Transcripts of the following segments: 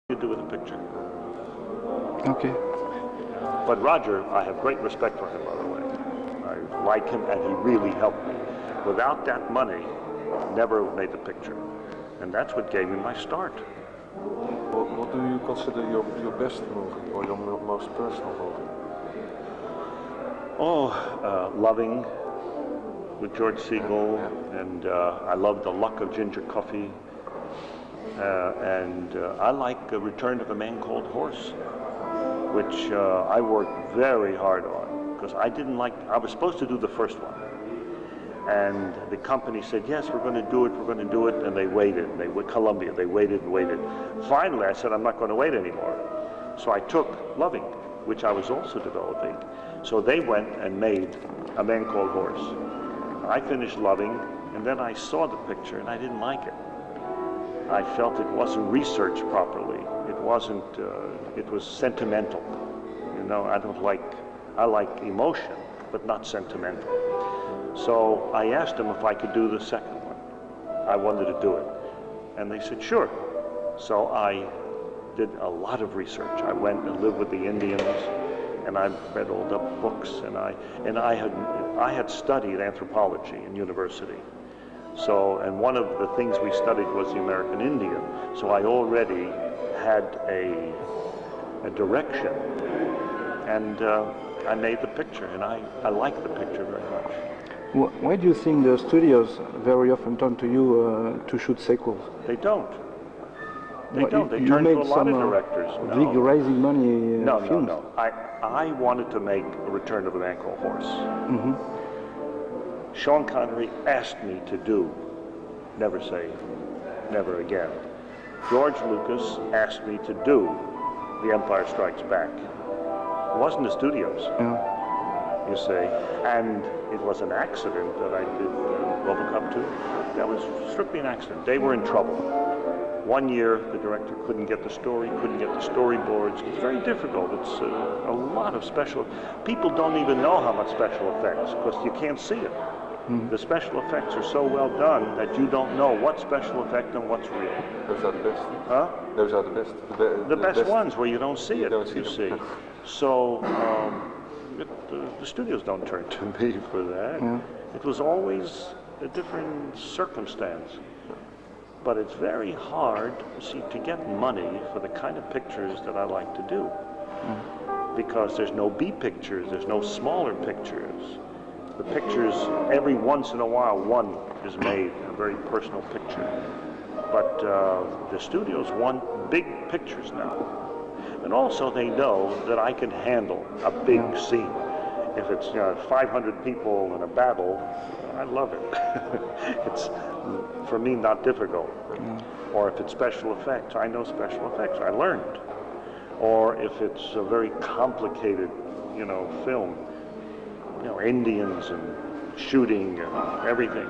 You do with a picture. Okay. But Roger, I have great respect for him, by the way. I like him, and he really helped me. Without that money, I never would have made the picture. And that's what gave me my start. What do you consider your best movie or your most personal movie? Loving with George Segal, and I love The Luck of Ginger Coffey. And I like Return of a Man Called Horse, which I worked very hard on, because I was supposed to do the first one. And the company said, yes, we're going to do it, and they waited. Columbia, they waited and waited. Finally, I said, I'm not going to wait anymore. So I took Loving, which I was also developing. So they went and made A Man Called Horse. I finished Loving, and then I saw the picture, and I didn't like it. I felt it wasn't researched properly. It wasn't, it was sentimental. You know, I like emotion, but not sentimental. So I asked them if I could do the second one. I wanted to do it. And they said, sure. So I did a lot of research. I went and lived with the Indians, and I read all the books, and I had studied anthropology in university. So, and one of the things we studied was the American Indian. So I already had a direction, and I made the picture, and I like the picture very much. Why do you think the studios very often turn to you to shoot sequels? They don't. They Well, don't. They you turn to made a lot some, of directors. big raising money films. No. I wanted to make A Return of a Man Called Horse. Mm-hmm. Sean Connery asked me to do Never Say Never Again. George Lucas asked me to do The Empire Strikes Back. It wasn't the studios, you see, and it was an accident that I did RoboCop 2. That was strictly an accident. They were in trouble. One year, the director couldn't get the story, couldn't get the storyboards. It's very difficult. It's a lot of special. People don't even know how much special effects, because you can't see it. Mm-hmm. The special effects are so well done that you don't know what's special effect and what's real. Those are the best. Huh? Those are the best. The best ones where you don't see it, you see. So the studios don't turn to me for that. Yeah. It was always a different circumstance. But it's very hard, see, to get money for the kind of pictures that I like to do. Because there's no B pictures, there's no smaller pictures. The pictures, every once in a while, one is made, a very personal picture. But the studios want big pictures now. And also they know that I can handle a big scene. If it's 500 people in a battle, I love it. It's, for me, not difficult. Or if it's special effects, I know special effects, I learned. Or if it's a very complicated, film, Indians and shooting and everything,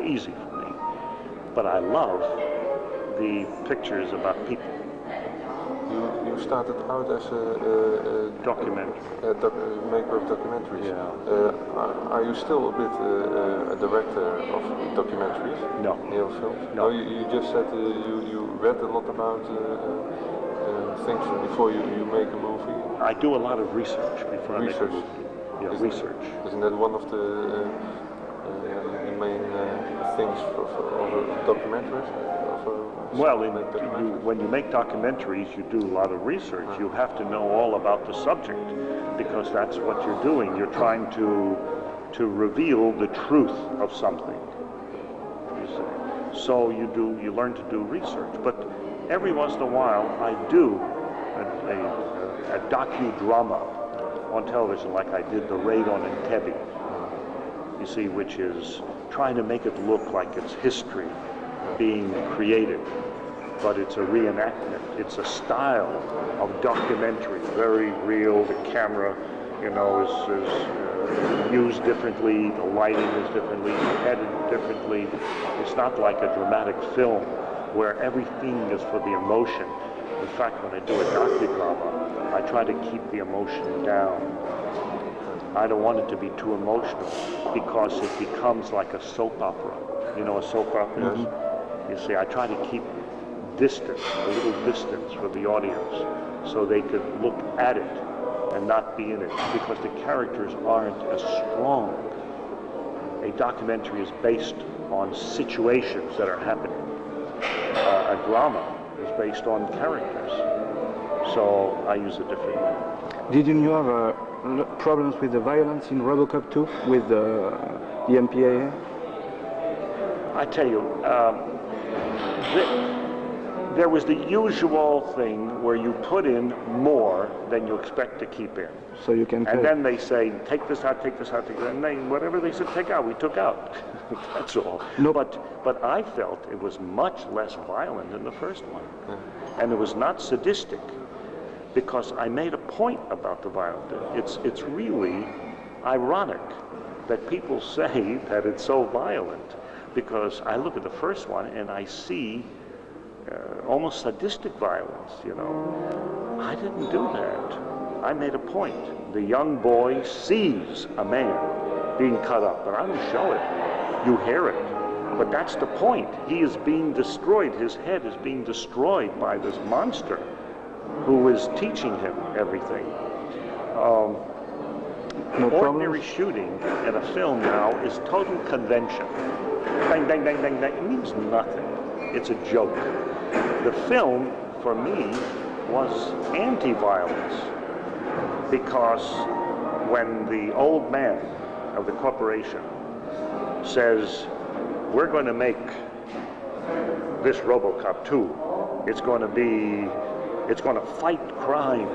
easy for me. But I love the pictures about people. You started out as a maker of documentaries. Yeah. Are you still a bit a director of documentaries? No. Neo films? No. You just said you read a lot about things before you make a movie. I do a lot of research before I make a movie. Yeah, research. Isn't that one of the main things for documentaries? Well, when you make documentaries, you do a lot of research. You have to know all about the subject, because that's what you're doing. You're trying to reveal the truth of something. You see. So you learn to do research. But every once in a while, I do a docudrama on television, like I did The Raid on Entebbe. You see, which is trying to make it look like it's history being created, but it's a reenactment. It's a style of documentary, very real. The camera, is used differently. The lighting is differently, edited differently. It's not like a dramatic film where everything is for the emotion. In fact, when I do a docudrama, I try to keep the emotion down. I don't want it to be too emotional, because it becomes like a soap opera. You know what a soap opera is? You see, I try to keep distance, a little distance for the audience, so they could look at it and not be in it, because the characters aren't as strong. A documentary is based on situations that are happening. A drama is based on characters. So I use a different way. Didn't you have problems with the violence in RoboCop 2 with the MPAA? I tell you, there was the usual thing where you put in more than you expect to keep in. So you can. And then they say, take this out, take this out, take this out. And they, whatever they said take out, we took out. That's all. No. But I felt it was much less violent than the first one. And it was not sadistic, because I made a point about the violence. It's really ironic that people say that it's so violent, because I look at the first one and I see almost sadistic violence, you know. I didn't do that. I made a point. The young boy sees a man being cut up, but I don't show it. You hear it. But that's the point. He is being destroyed. His head is being destroyed by this monster who is teaching him everything. Ordinary shooting in a film now is total convention. Bang, bang, bang, bang, bang. It means nothing. It's a joke. The film, for me, was anti-violence, because when the old man of the corporation says, we're going to make this RoboCop 2, it's going to fight crime,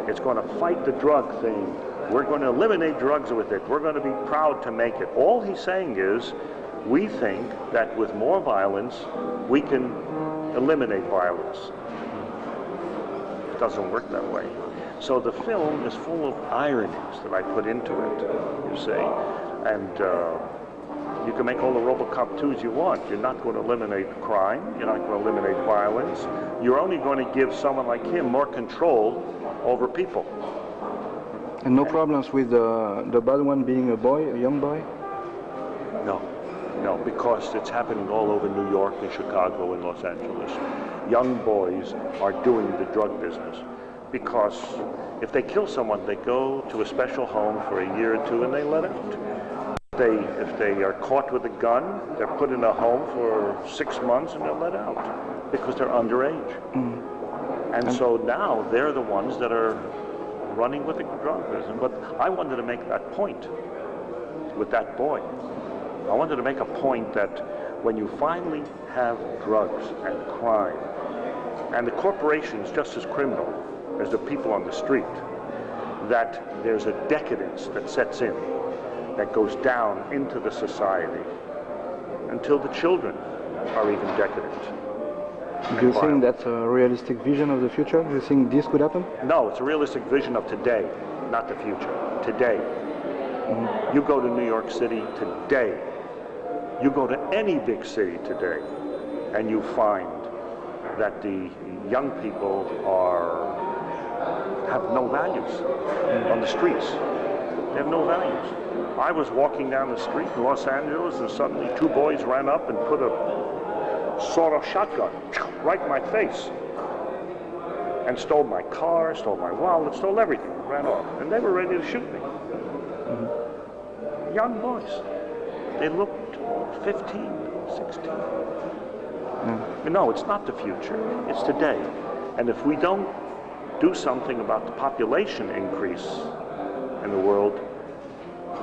it's going to fight the drug thing, we're going to eliminate drugs with it, we're going to be proud to make it. All he's saying is, we think that with more violence, we can eliminate violence. It doesn't work that way. So the film is full of ironies that I put into it, you see. And you can make all the RoboCop 2s you want. You're not going to eliminate crime. You're not going to eliminate violence. You're only going to give someone like him more control over people. And no problems with the bad one being a boy, a young boy? No, because it's happening all over New York and Chicago and Los Angeles. Young boys are doing the drug business, because if they kill someone, they go to a special home for a year or two and they let out. If they are caught with a gun, they're put in a home for 6 months and they're let out because they're underage. And so now they're the ones that are running with the drug business. But I wanted to make that point with that boy. I wanted to make a point that when you finally have drugs and crime, and the corporation's just as criminal as the people on the street, that there's a decadence that sets in, that goes down into the society until the children are even decadent. Do you think that's a realistic vision of the future? Do you think this could happen? No, it's a realistic vision of today, not the future. Today. You go to New York City today, you go to any big city today, and you find that the young people have no values on the streets. They have no values. I was walking down the street in Los Angeles, and suddenly 2 boys ran up and put a sawed-off shotgun right in my face, and stole my car, stole my wallet, stole everything, ran off, and they were ready to shoot me. Young boys. They looked 15, 16. No, it's not the future. It's today. And if we don't do something about the population increase in the world,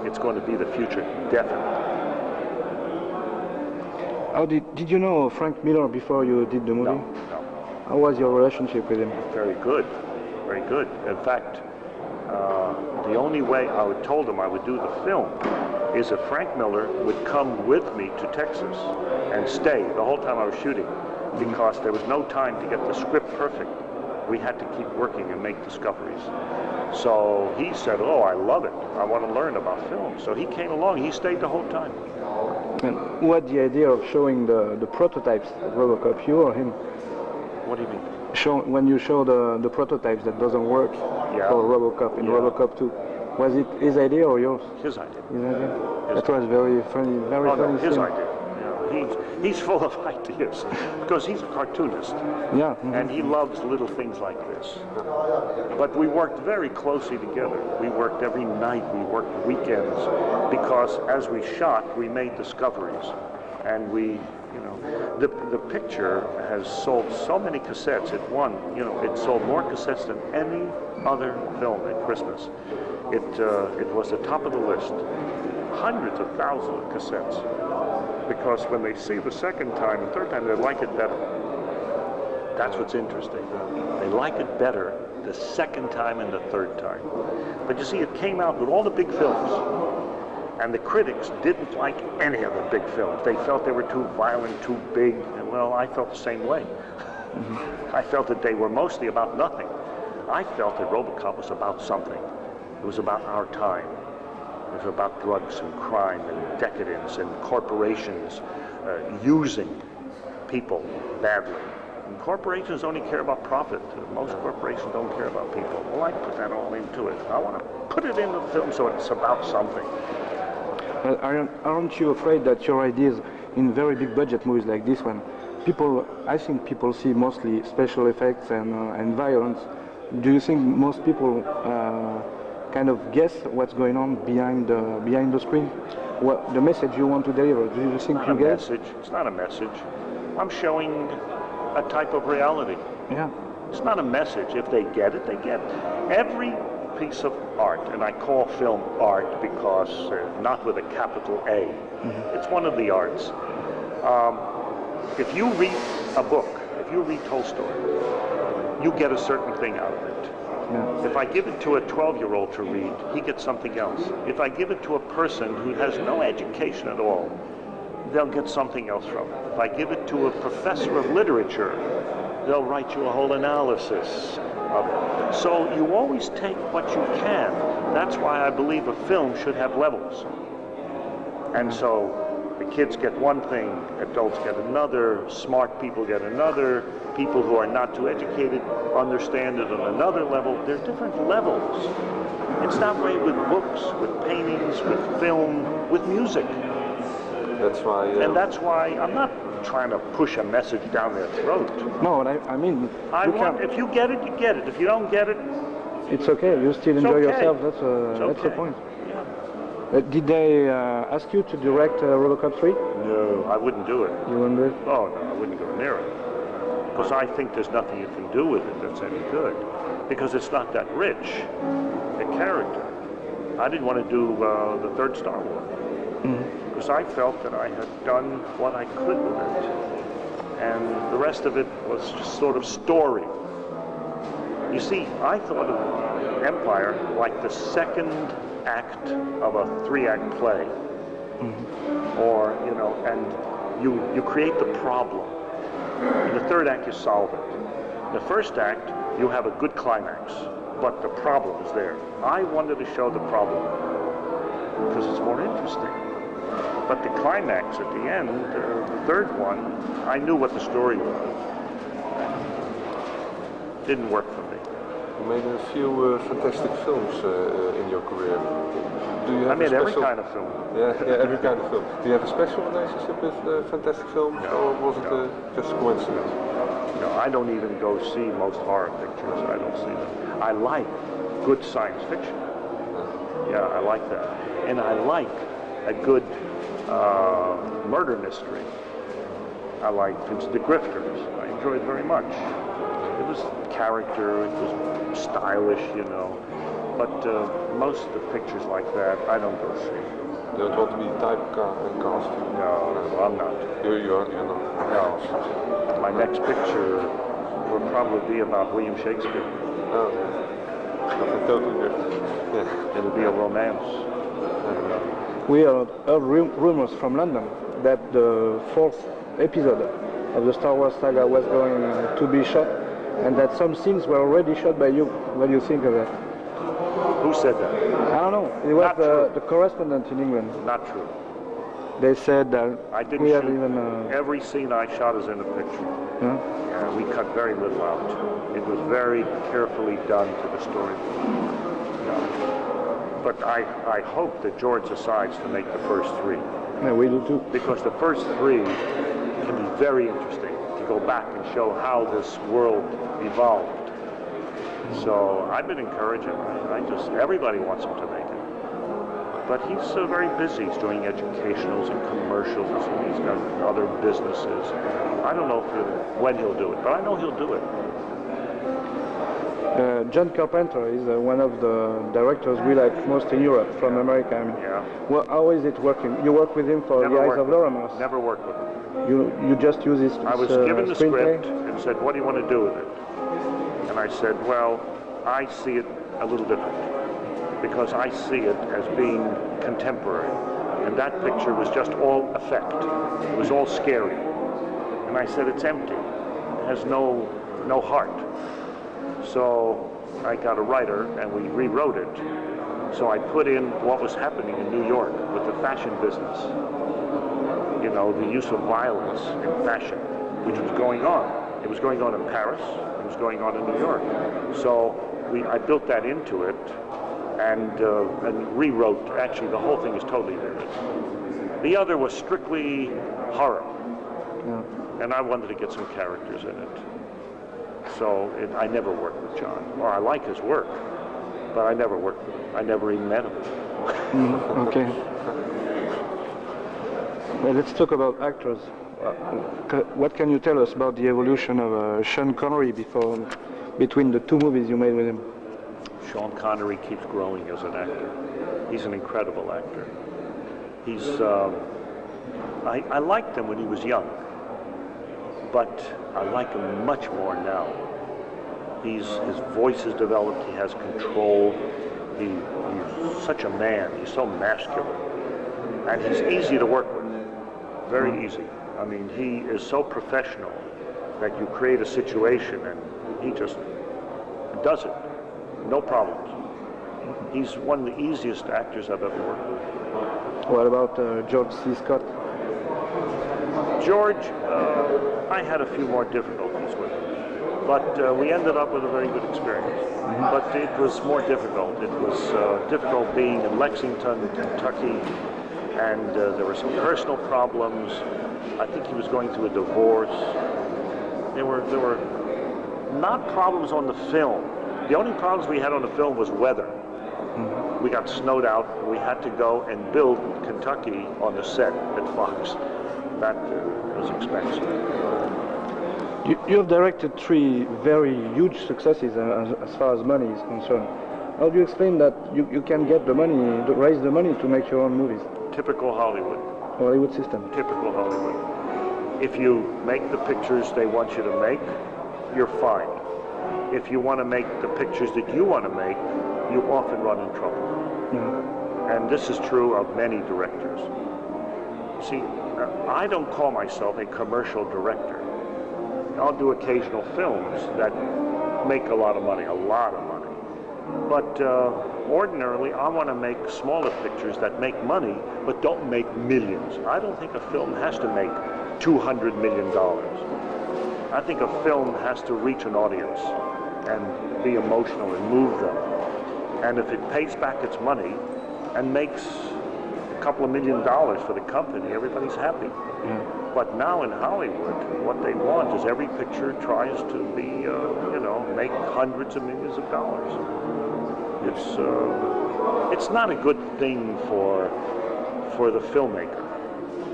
it's going to be the future, definitely. How did you know Frank Miller before you did the movie? No. How was your relationship with him? Very good. Very good. In fact, the only way I told him I would do the film is if Frank Miller would come with me to Texas and stay the whole time I was shooting, because there was no time to get the script perfect. We had to keep working and make discoveries. So he said, oh, I love it. I want to learn about film. So he came along. He stayed the whole time. And who had the idea of showing the prototypes of RoboCop, you or him? What do you mean? When you show the prototypes that doesn't work for RoboCop in RoboCop 2, was it his idea or yours? His idea. His idea? That was very funny, very funny. His idea. he's full of ideas because he's a cartoonist. Yeah. And he loves little things like this. But we worked very closely together. We worked every night, we worked weekends, because as we shot, we made discoveries. And we, the picture has sold so many cassettes. It won, it sold more cassettes than any other film at Christmas. It was the top of the list. Hundreds of thousands of cassettes. Because when they see the second time and third time, they like it better. That's what's interesting. They like it better the second time and the third time. But you see, it came out with all the big films. And the critics didn't like any of the big films. They felt they were too violent, too big. And well, I felt the same way. I felt that they were mostly about nothing. I felt that RoboCop was about something. It was about our time. It was about drugs and crime and decadence and corporations using people badly. And corporations only care about profit. Most corporations don't care about people. Well, I put that all into it. I want to put it into the film so it's about something. Aren't you afraid that your ideas in very big budget movies like this one, I think people see mostly special effects and violence. Do you think most people kind of guess what's going on behind the screen? What the message you want to deliver? Do you think you get it? It's not a message. I'm showing a type of reality. Yeah. It's not a message. If they get it, they get it. Every piece of art, and I call film art because not with a capital A. It's one of the arts. If you read a book, if you read Tolstoy, you get a certain thing out of it. Yeah. If I give it to a 12-year-old to read, he gets something else. If I give it to a person who has no education at all, they'll get something else from it. If I give it to a professor of literature, they'll write you a whole analysis of it. So you always take what you can. That's why I believe a film should have levels. And so the kids get one thing, adults get another, smart people get another, people who are not too educated understand it on another level. There are different levels. It's that way with books, with paintings, with film, with music. That's why. And that's why I'm not trying to push a message down their throat. No, I mean, If you get it, you get it. If you don't get it, it's okay. You still enjoy okay. yourself. That's the okay. point. Yeah. Did they ask you to direct RoboCop 3? No, I wouldn't do it. You wouldn't do it? Oh, no, I wouldn't go near it. Because I think there's nothing you can do with it that's any good. Because it's not that rich a character. I didn't want to do the third Star Wars. Because I felt that I had done what I could with it. And the rest of it was just sort of story. You see, I thought of Empire like the second act of a 3-act play. Or, and you create the problem. In the third act, you solve it. In the first act, you have a good climax, but the problem is there. I wanted to show the problem because it's more interesting. But the climax at the end, the third one, I knew what the story was. Didn't work for me. You made a few fantastic films in your career. Do you have I made every kind of film. Yeah, every kind of film. Do you have a special relationship with fantastic films, or was it just a coincidence? No, I don't even go see most horror pictures. I don't see them. I like good science fiction. Yeah, I like that. And I like a good murder mystery. I like, for instance, The Grifters. I enjoyed very much. It was character, it was stylish, But most of the pictures like that, I don't go see. You don't want to be typecast? No, I'm not. You're not? No. My next picture will probably be about William Shakespeare. Oh, something totally different. Yeah. It'll be a romance. We heard rumors from London that the 4th episode of the Star Wars saga was going to be shot, and that some scenes were already shot by you. What do you think of that? Who said that? I don't know. It was Not true. the correspondent in England. Not true. They said that I didn't we shoot. have even. Every scene I shot is in the picture. Yeah? And we cut very little out. It was very carefully done to the story. But I hope that George decides to make the first 3. Yeah, we do too. because the first three can be very interesting to go back and show how this world evolved. So I've been encouraging. Everybody wants him to make it. But he's very busy. He's doing educationals and commercials, and he's got other businesses. I don't know when he'll do it, but I know he'll do it. John Carpenter is one of the directors we like most in Europe from America. I mean, Yeah. well, how is it working? You work with him for The Eyes of Laura Moss. Never worked with him. You just use his I was given the screenplay? script and said, what do you want to do with it? And I said, well, I see it a little different, because I see it as being contemporary. And that picture was just all effect. It was all scary. And I said, it's empty. It has no heart. So I got a writer and we rewrote it. So I put in what was happening in New York with the fashion business. You know, the use of violence in fashion, which was going on. It was going on in Paris. It was going on in New York. So I built that into it and rewrote. Actually, the whole thing is totally rewritten. The other was strictly horror. Yeah. And I wanted to get some characters in it. So I never worked with John. Or I like his work, but I never worked with him. I never even met him. Okay. Well, let's talk about actors. What can you tell us about the evolution of Sean Connery between the two movies you made with him? Sean Connery keeps growing as an actor. He's an incredible actor. I liked him when he was young, but I like him much more now. His voice is developed, he has control, he's such a man, he's so masculine, and he's easy to work with, very easy. I mean, he is so professional that you create a situation and he just does it, no problems. He's one of the easiest actors I've ever worked with. What about George C. Scott? George, I had a few more difficulties with him, but we ended up with a very good experience. But it was more difficult. It was difficult being in Lexington, Kentucky, and there were some personal problems. I think he was going through a divorce. There were not problems on the film. The only problems we had on the film was weather. We got snowed out. We had to go and build Kentucky on the set at Fox. That was expensive. You have directed 3 very huge successes as far as money is concerned. How do you explain that you can get the money, raise the money to make your own movies? Typical Hollywood system. Typical Hollywood. If you make the pictures they want you to make, you're fine. If you want to make the pictures that you want to make, you often run in trouble. Yeah. And this is true of many directors. See, I don't call myself a commercial director. I'll do occasional films that make a lot of money. But ordinarily, I want to make smaller pictures that make money, but don't make millions. I don't think a film has to make $200 million. I think a film has to reach an audience and be emotional and move them. And if it pays back its money and makes a couple of $1 million for the company, everybody's happy. Yeah. But now in Hollywood, what they want is every picture tries to be, make hundreds of millions of dollars. It's not a good thing for the filmmaker.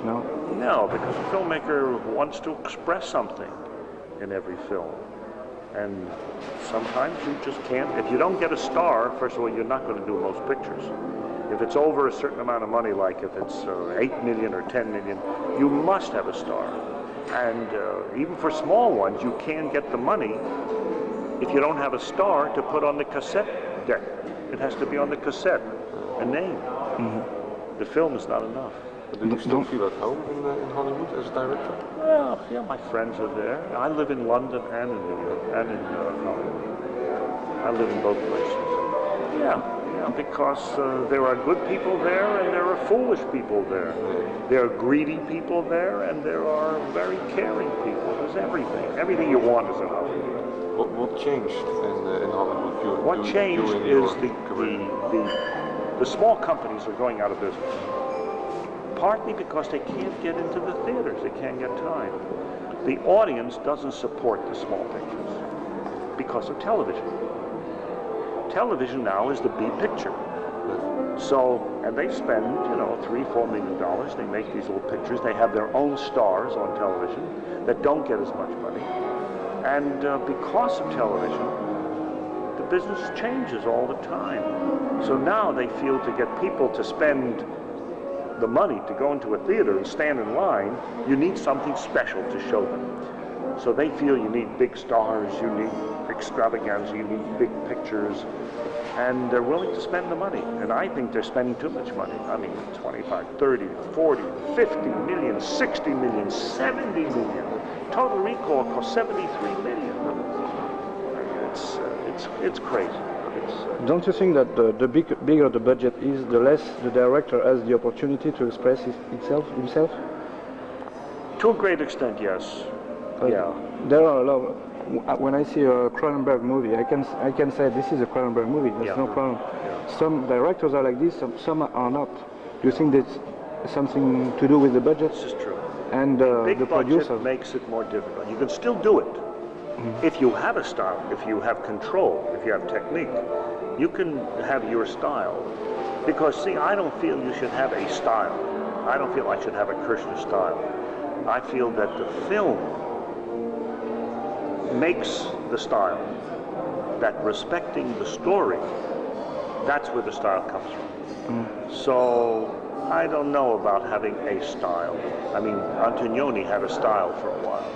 No. No, because the filmmaker wants to express something in every film. And sometimes you just can't. If you don't get a star, first of all, you're not going to do most pictures. If it's over a certain amount of money, like if it's 8 million or 10 million, you must have a star. And even for small ones, you can get the money if you don't have a star to put on the cassette deck. It has to be on the cassette, a name. Mm-hmm. The film is not enough. But do you still feel at home in Hollywood as a director? Well, yeah, my friends are there. I live in London and in New York and in Hollywood. I live in both places. Yeah, because there are good people there and there are foolish people there. There are greedy people there and there are very caring people. There's everything. Everything you want is in Hollywood. What changed in Hollywood? What changed is the small companies are going out of business. partly because they can't get into the theaters, they can't get time. The audience doesn't support the small pictures because of television. Television now is the B picture. So, and they spend, you know, $3-4 million. They make these little pictures. They have their own stars on television that don't get as much money. And because of television, the business changes all the time. So now they feel to get people to spend the money to go into a theater and stand in line, you need something special to show them. So they feel you need big stars, you need extravaganza, you need big pictures, and they're willing to spend the money. And I think they're spending too much money. I mean, 25, 30, 40, 50 million, 60 million, 70 million. Total Recall cost 73 million. It's crazy. Don't you think that the bigger the budget is, the less the director has the opportunity to express himself? To a great extent, yes. Yeah. There are a lot of, when I see a Cronenberg movie, I can say this is a Cronenberg movie. There's no problem. Yeah. Some directors are like this, some are not. Do you think that's something to do with the budget? This is true. And big the producer budget makes it more difficult. You can still do it. If you have a style, if you have control, if you have technique, you can have your style. Because, see, I don't feel you should have a style. I don't feel I should have a Kershner style. I feel that the film makes the style. That respecting the story, that's where the style comes from. So, I don't know about having a style. I mean, Antonioni had a style for a while.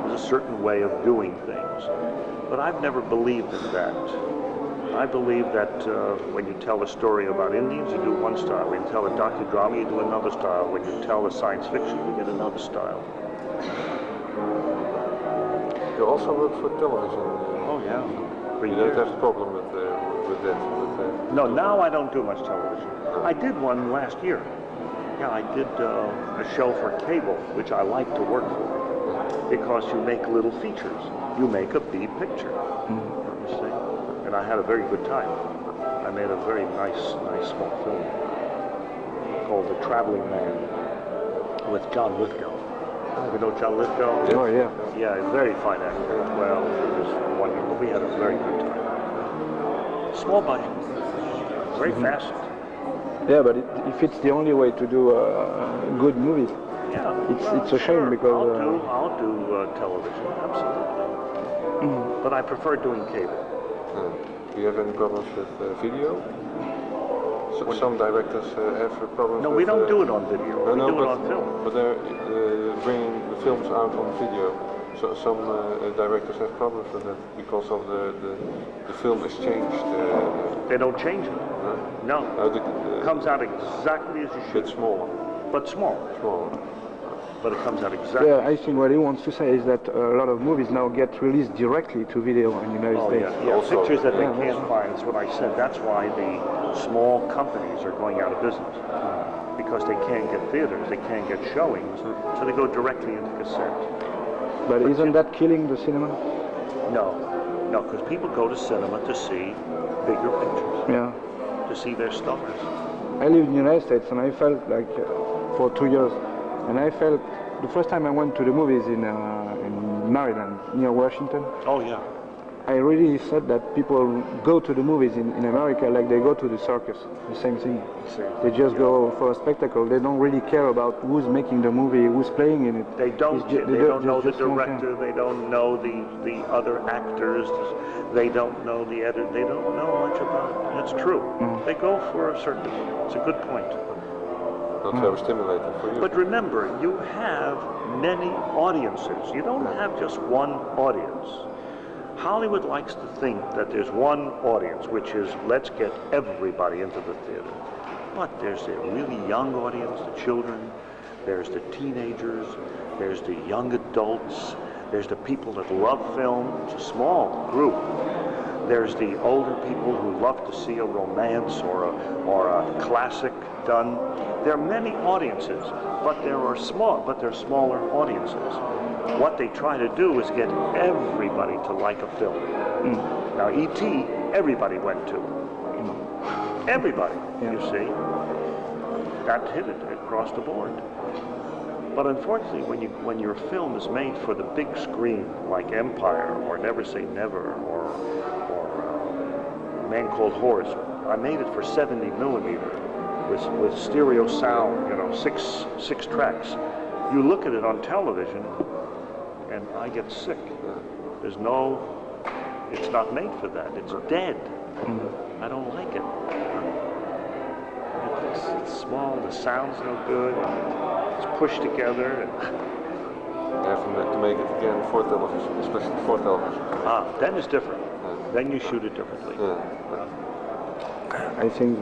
There's a certain way of doing things. But I've never believed in that. I believe that when you tell a story about Indians, you do one style. When you tell a docudrama, you do another style. When you tell a science fiction, you get another style. You also work for television. Oh, yeah. For You years. don't have a problem with that? No, now I don't do much television. I did one last year. Yeah, I did a show for cable, which I like to work for, because you make little features. You make a B picture, you see? And I had a very good time. I made a very nice small film called The Traveling Man with John Lithgow. You know John Lithgow? Oh, yeah. Yeah, a very fine actor. Well, it was wonderful. We had a very good time. Small budget, very fast. Yeah, but if it's the only way to do a good movie, Yeah, it's a shame because I'll do television, absolutely. But I prefer doing cable. Do you have any problems with video? Some directors have problems No, with... we don't do it on video. We do it on film. But they're bringing the films out on video. So some directors have problems with that because of the film is changed. They don't change it. No. It Comes out exactly as you bit should. smaller. But small. Smaller. But it comes out exactly. yeah, I think what he wants to say is that a lot of movies now get released directly to video in the United Oh, States. yeah. Also- Pictures that they Yeah, can't find. That's what I said. That's why the small companies are going out of business. Because they can't get theaters, they can't get showings, so they go directly into cassette. But isn't that killing the cinema? No, because people go to cinema to see bigger pictures, Yeah. to see their stars. I lived in the United States and I felt like for 2 years, and I felt the first time I went to the movies in Maryland, near Washington, Oh, yeah. I really said that people go to the movies in America like they go to the circus, the same thing. They just go for a spectacle. They don't really care about who's making the movie, who's playing in it. They don't. It's ju- They don't know the just don't care. director. They don't know the other actors. They don't know the editor. They don't know much about it. That's true. They go for a circus. It's a good point. Not very stimulating for you. But remember, you have many audiences. You don't have just one audience. Hollywood likes to think that there's one audience, which is let's get everybody into the theater. But there's a really young audience, the children, there's the teenagers, there's the young adults, there's the people that love film. It's a small group. There's the older people who love to see a romance or a classic done. There are many audiences, but they're smaller audiences. What they try to do is get everybody to like a film. Now, E.T., everybody went to. Everybody, you see. That hit it. across the board. But unfortunately, when your film is made for the big screen, like Empire or Never Say Never or Man Called Horse, I made it for 70 millimeter with stereo sound, you know, six tracks. You look at it on television, and I get sick. It's not made for that. It's dead. I don't like it. It's small, the sound's no good, it's pushed together. You have to make it again for television, especially for television. Then it's different. Then you shoot it differently. Yeah. I think